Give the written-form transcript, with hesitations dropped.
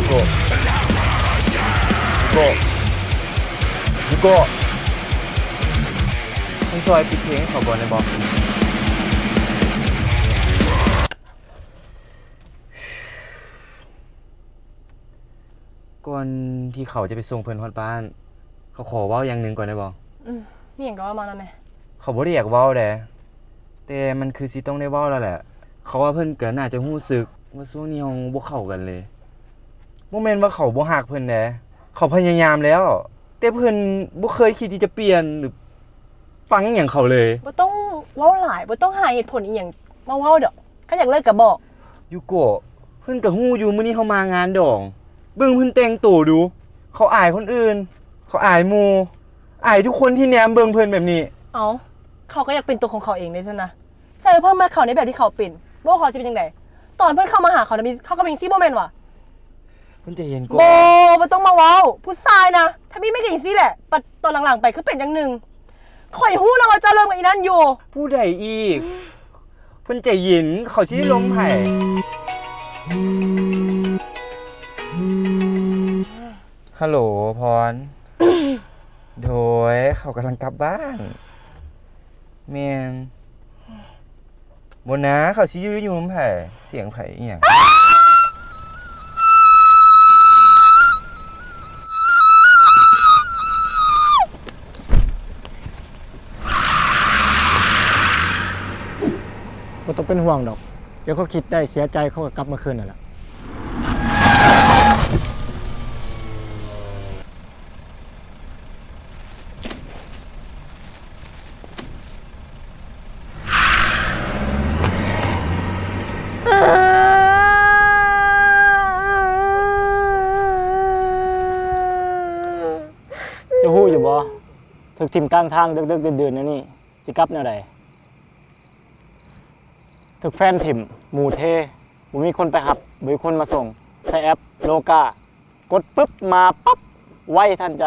โกยูโกคุณช่วยปิดเพลงให้เขาก่อนได้บอกก่อนที่เขาจะไปส่งเพิ่นฮอดบ้านเขาขอเว้าอย่างหนึ่งก่อนได้บอกมีอย่างก็ว่ามาแล้วไหมเขาบ่ได้อยากเว้าแหละแต่มันคือสิต้องได้เว้าแล้วแหละเขาว่าเพิ่นก็น่าจะรู้สึกว่าช่วงนี้เราบ่เข้ากันเลยบ่แม่นว่าเขาบ่ฮักเพิ่นแหละเขาพยายามแล้วแต่เพิ่นบ่เคยคิดที่จะเปลี่ยนหรือฟังหยังเขาเลยบ่ต้องเว้าหลายบ่ต้องหาเหตุผลอีหยังมาเว้าดอกถ้าอยากเลิกก็บอกยูโกะเพิ่นก็ฮู้อยู่มื้อนี้เขามางานดองเบิ่งเพิ่นแต่งตัวดูเขาอายคนอื่นเขาอายหมู่อายทุกคนที่แนมเบิ่งเพิ่นแบบนี้เอ้าเขาก็อยากเป็นตัวของเขาเองได้ซั่นนะใส่เพิ่มมาเขาในแบบที่เขาเป็นบ่เขาสิเป็นจังได๋ตอนเพิ่นเข้ามาหาเขาเขาก็มีซี่บ่แม่นว่ะเพิ่นใจเย็นก่อนบ่ต้องมาเว้าผู้ชายนะถ้ามีไม่ก็จังซี่แหละปัดตอนหลังๆไปคือเป็นจังนึงข่อยฮู้แล้วว่าเจ้าเริ่มกับอีนั่นอยู่ผู้ใดอีกเพิ่นใจเย็นเขาสิได้ล้มไผฮัลโหลพร โดยเขากำลังกลับบ้านแม่นบ่นะเขาสิอยู่นำไผเสียงไผอีหยังบ่ต้องเป็นห่วงดอกเดี๋ยวเขาคิดได้เสียใจเขาก็กลับมาคืนนั่นแหละจะฮู้อยู่บ่ถึกทิ่มกลางทางดึกๆดื่นๆนี่สิกลับแนวใดถึกแฟนถิ่มหมู่เทบ่มีคนไปหับบ่มีคนมาส่งใช้แอปโลกากดปึ๊บมาปั๊บไวทันใจ